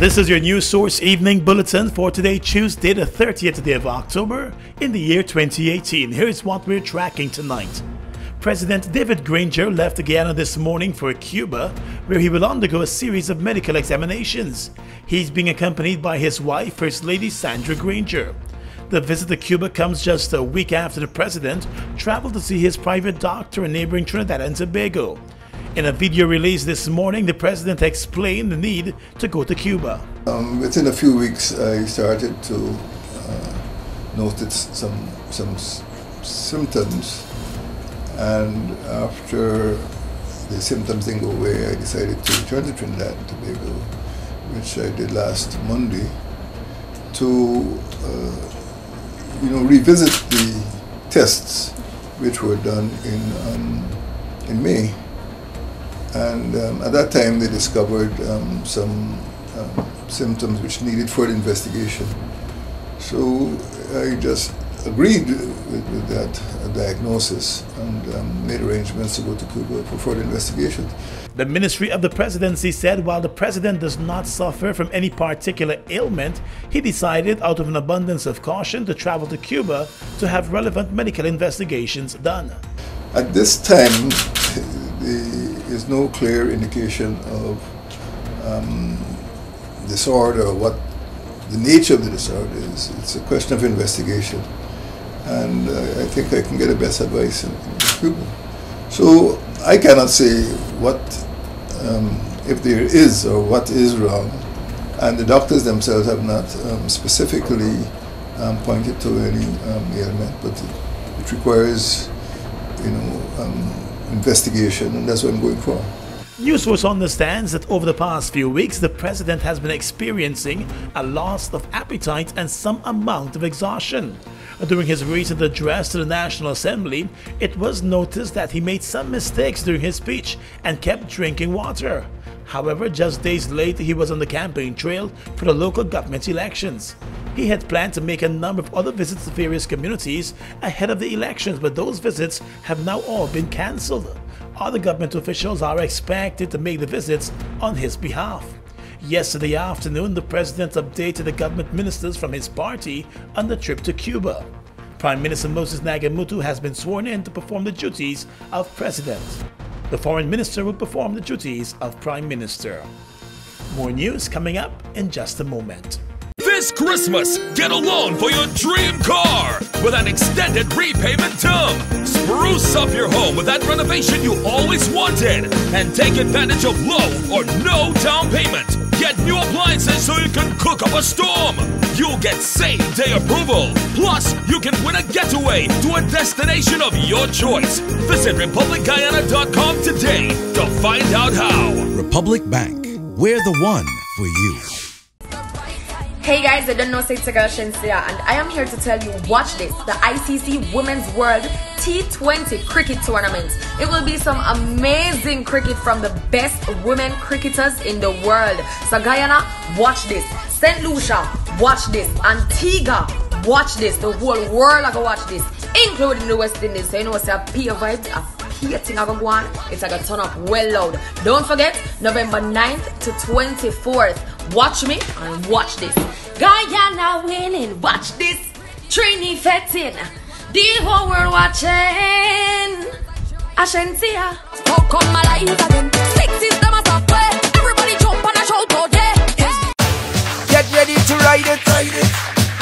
This is your News Source Evening Bulletin for today, Tuesday, the 30th day of October in the year 2018. Here's what we're tracking tonight. President David Granger left Guyana this morning for Cuba, where he will undergo a series of medical examinations. He's being accompanied by his wife, First Lady Sandra Granger. The visit to Cuba comes just a week after the president traveled to see his private doctor in neighboring Trinidad and Tobago. In a video released this morning, the president explained the need to go to Cuba. Within a few weeks, I started to notice some symptoms, and after the symptoms didn't go away, I decided to return to Trinidad and Tobago, which I did last Monday, to revisit the tests which were done in May. And at that time, they discovered some symptoms which needed further investigation. So I just agreed with that diagnosis and made arrangements to go to Cuba for further investigation. The Ministry of the Presidency said while the president does not suffer from any particular ailment, he decided out of an abundance of caution to travel to Cuba to have relevant medical investigations done. At this time, there is no clear indication of disorder or what the nature of the disorder is. It's a question of investigation, and I think I can get the best advice in Cuba. So I cannot say what, if there is or what is wrong, and the doctors themselves have not specifically pointed to any ailment, but it requires, investigation, and that's what I'm going for. News Source understands that over the past few weeks, the president has been experiencing a loss of appetite and some amount of exhaustion. During his recent address to the National Assembly, it was noticed that he made some mistakes during his speech and kept drinking water. However, just days later, he was on the campaign trail for the local government elections. He had planned to make a number of other visits to various communities ahead of the elections, but those visits have now all been cancelled. Other government officials are expected to make the visits on his behalf. Yesterday afternoon, the president updated the government ministers from his party on the trip to Cuba. Prime Minister Moses Nagamutu has been sworn in to perform the duties of president. The foreign minister will perform the duties of prime minister. More news coming up in just a moment. This Christmas, get a loan for your dream car with an extended repayment term. Spruce up your home with that renovation you always wanted and take advantage of low or no down payment. Get new appliances so you can cook up a storm. You'll get same-day approval. Plus, you can win a getaway to a destination of your choice. Visit RepublicGuyana.com today to find out how. Republic Bank, we're the one for you. Hey guys, I don't know, say it's a girl Shensia, and I am here to tell you, watch this, the ICC Women's World T20 Cricket Tournament. It will be some amazing cricket from the best women cricketers in the world. So Guyana, watch this. St. Lucia, watch this. Antigua, watch this. The whole world are gonna watch this, including the West Indies. So you know, it's a peer vibe, a thing I go on, it's like a turn up well loud. Don't forget, November 9th to 24th. Watch me and watch this. Guyana winning, watch this. Trini fetting, the whole world watching. Ashensia, how come my life again? 6 system of software, everybody jump on a show today. Get ready to ride it,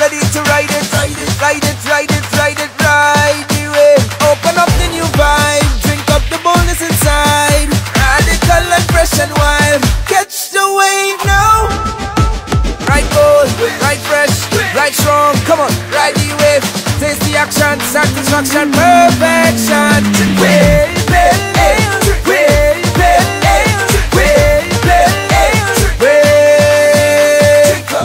ready to ride it, ride the wave. Open up the new vibe, drink up the boldness inside. Radical and fresh and wild, catch the wave now. Ride bold, ride fresh, ride strong, come on, ride the wave. Taste the action, satisfaction, perfection. Wave,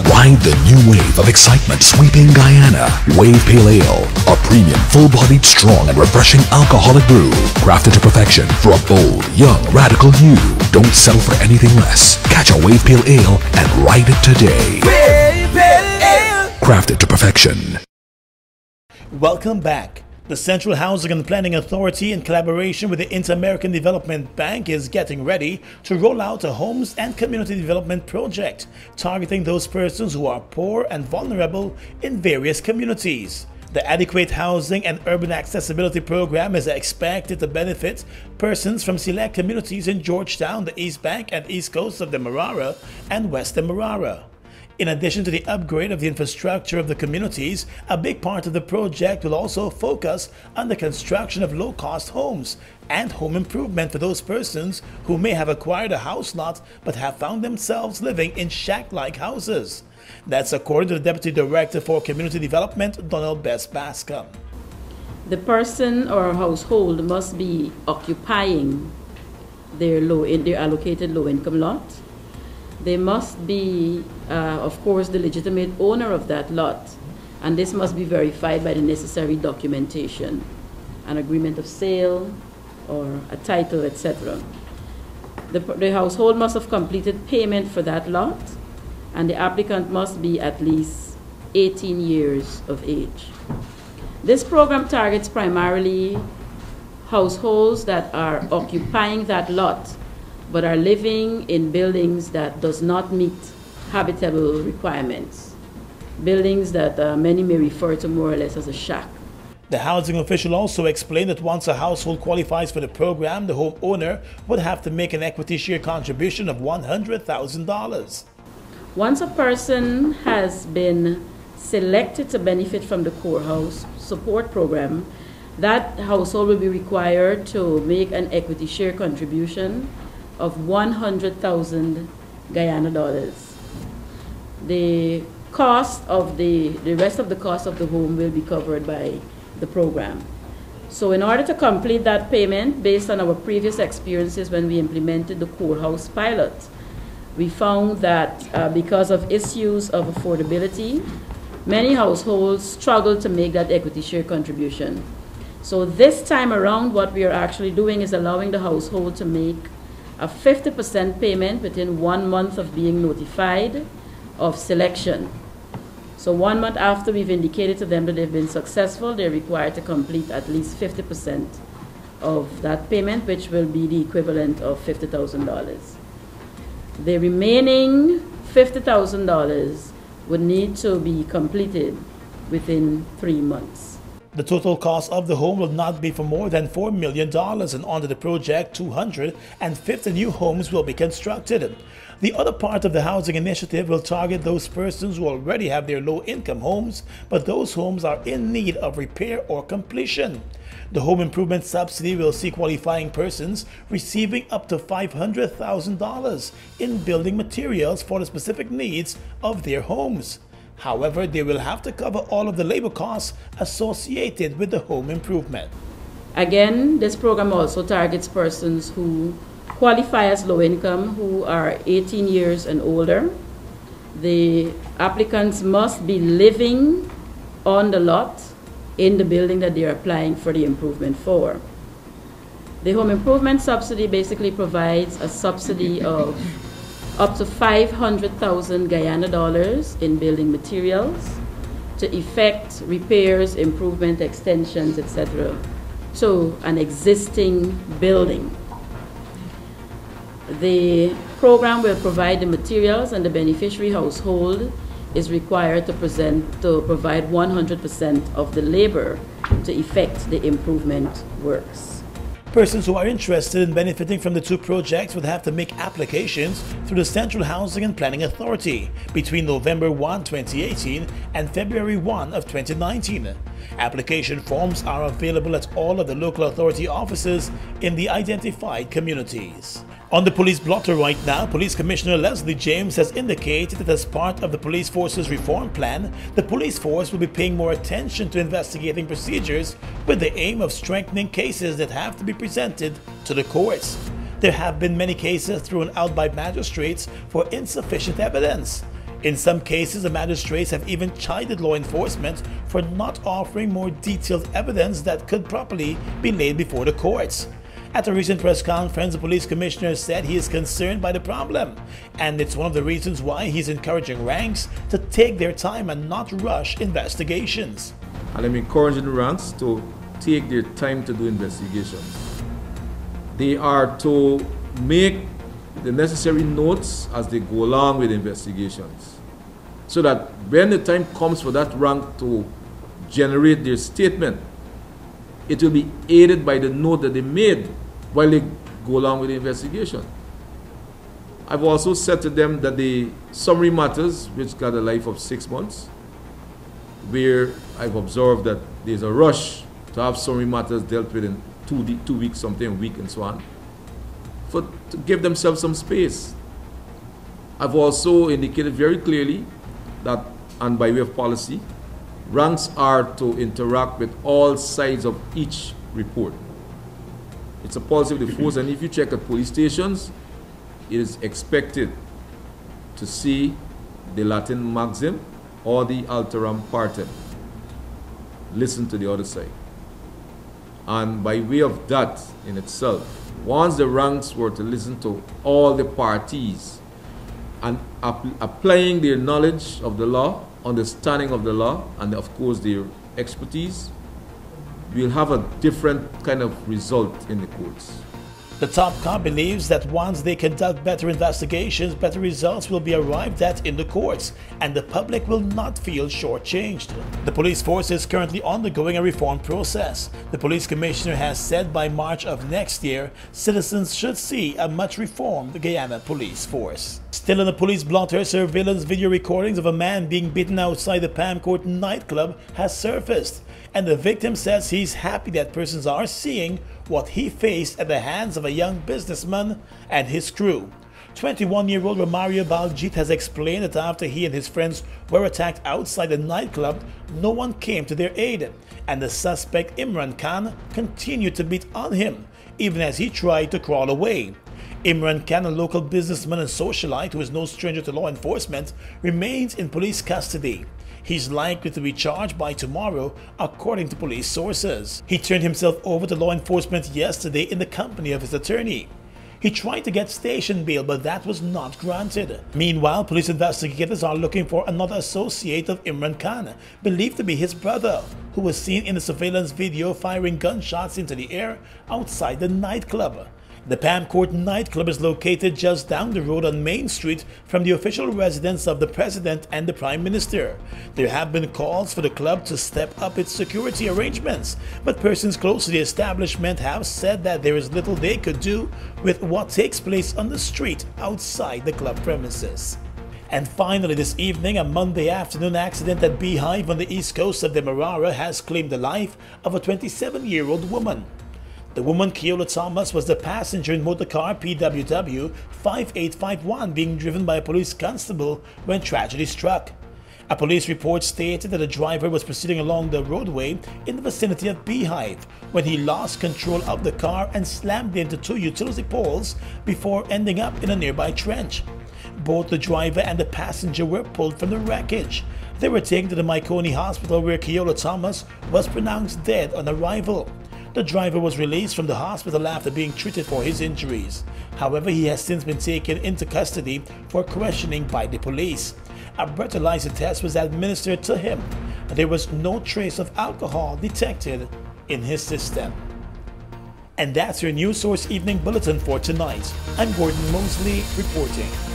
Ride the new wave of excitement sweeping Guyana. Wave Pale Ale, a premium, full-bodied, strong and refreshing alcoholic brew, crafted to perfection for a bold, young, radical you. Don't settle for anything less. Catch a Wave Pale Ale and ride it today. Wave Pale Ale, crafted to perfection. Welcome back. The Central Housing and Planning Authority, in collaboration with the Inter-American Development Bank, is getting ready to roll out a homes and community development project targeting those persons who are poor and vulnerable in various communities. The Adequate Housing and Urban Accessibility Program is expected to benefit persons from select communities in Georgetown, the East Bank and East Coast of Demerara and West Demerara. In addition to the upgrade of the infrastructure of the communities, a big part of the project will also focus on the construction of low-cost homes and home improvement for those persons who may have acquired a house lot but have found themselves living in shack-like houses. That's according to the Deputy Director for Community Development, Donald Best Bascom. The person or household must be occupying their allocated low-income lot. They must be, of course, the legitimate owner of that lot, and this must be verified by the necessary documentation, an agreement of sale or a title, etc. The household must have completed payment for that lot, and the applicant must be at least 18 years of age. This program targets primarily households that are occupying that lot but are living in buildings that does not meet habitable requirements, buildings that many may refer to more or less as a shack. The housing official also explained that once a household qualifies for the program, the homeowner would have to make an equity share contribution of $100,000. Once a person has been selected to benefit from the Core House Support Program, that household will be required to make an equity share contribution of 100,000 Guyana dollars. The cost of the rest of the cost of the home will be covered by the program. So in order to complete that payment, based on our previous experiences when we implemented the Core House pilot, we found that because of issues of affordability, many households struggle to make that equity share contribution. So this time around, what we are actually doing is allowing the household to make a 50% payment within 1 month of being notified of selection. So 1 month after we've indicated to them that they've been successful, they're required to complete at least 50% of that payment, which will be the equivalent of $50,000. The remaining $50,000 would need to be completed within 3 months. The total cost of the home will not be for more than $4 million, and under the project, 250 new homes will be constructed. The other part of the housing initiative will target those persons who already have their low-income homes, but those homes are in need of repair or completion. The home improvement subsidy will see qualifying persons receiving up to $500,000 in building materials for the specific needs of their homes. However, they will have to cover all of the labor costs associated with the home improvement. Again, this program also targets persons who qualify as low income, who are 18 years and older. The applicants must be living on the lot in the building that they are applying for the improvement for. The home improvement subsidy basically provides a subsidy of up to 500,000 Guyana dollars in building materials to effect repairs, improvement, extensions, etc. to an existing building. The program will provide the materials, and the beneficiary household is required to provide 100% of the labor to effect the improvement works. Persons who are interested in benefiting from the two projects would have to make applications through the Central Housing and Planning Authority between November 1, 2018 and February 1 of 2019. Application forms are available at all of the local authority offices in the identified communities. On the police blotter right now, Police Commissioner Leslie James has indicated that as part of the police force's reform plan, the police force will be paying more attention to investigating procedures with the aim of strengthening cases that have to be presented to the courts. There have been many cases thrown out by magistrates for insufficient evidence. In some cases, the magistrates have even chided law enforcement for not offering more detailed evidence that could properly be laid before the courts. At a recent press conference, the police commissioner said he is concerned by the problem, and it's one of the reasons why he's encouraging ranks to take their time and not rush investigations. And I'm encouraging the ranks to take their time to do investigations. They are to make the necessary notes as they go along with investigations, so that when the time comes for that rank to generate their statement, it will be aided by the note that they made while they go along with the investigation. I've also said to them that the summary matters, which got a life of 6 months, where I've observed that there's a rush to have summary matters dealt with in 2 weeks, something a week, and so on, to give themselves some space. I've also indicated very clearly that, and by way of policy, ranks are to interact with all sides of each report. It's a policy of the force, and if you check at police stations, it is expected to see the Latin maxim or the alteram partem. Listen to the other side. And by way of that in itself, once the ranks were to listen to all the parties and applying their knowledge of the law, understanding of the law, and of course their expertise, we'll have a different kind of result in the courts. The top cop believes that once they conduct better investigations, better results will be arrived at in the courts, and the public will not feel shortchanged. The police force is currently undergoing a reform process. The police commissioner has said by March of next year, citizens should see a much reformed Guyana police force. Still in the police blotter, surveillance video recordings of a man being beaten outside the Palm Court nightclub has surfaced, and the victim says he's happy that persons are seeing what he faced at the hands of a young businessman and his crew. 21-year-old Romario Baljit has explained that after he and his friends were attacked outside the nightclub, no one came to their aid, and the suspect Imran Khan continued to beat on him, even as he tried to crawl away. Imran Khan, a local businessman and socialite who is no stranger to law enforcement, remains in police custody. He's likely to be charged by tomorrow, according to police sources. He turned himself over to law enforcement yesterday in the company of his attorney. He tried to get station bail, but that was not granted. Meanwhile, police investigators are looking for another associate of Imran Khan, believed to be his brother, who was seen in the surveillance video firing gunshots into the air outside the nightclub. The Palm Court nightclub is located just down the road on Main Street from the official residence of the President and the Prime Minister. There have been calls for the club to step up its security arrangements, but persons close to the establishment have said that there is little they could do with what takes place on the street outside the club premises. And finally this evening, a Monday afternoon accident at Beehive on the east coast of Demerara has claimed the life of a 27-year-old woman. The woman, Keola Thomas, was the passenger in motorcar PWW 5851 being driven by a police constable when tragedy struck. A police report stated that the driver was proceeding along the roadway in the vicinity of Beehive when he lost control of the car and slammed into 2 utility poles before ending up in a nearby trench. Both the driver and the passenger were pulled from the wreckage. They were taken to the Maikoni Hospital where Keola Thomas was pronounced dead on arrival. The driver was released from the hospital after being treated for his injuries. However, he has since been taken into custody for questioning by the police. A breathalyzer test was administered to him. There was no trace of alcohol detected in his system. And that's your News Source Evening Bulletin for tonight. I'm Gordon Mosley reporting.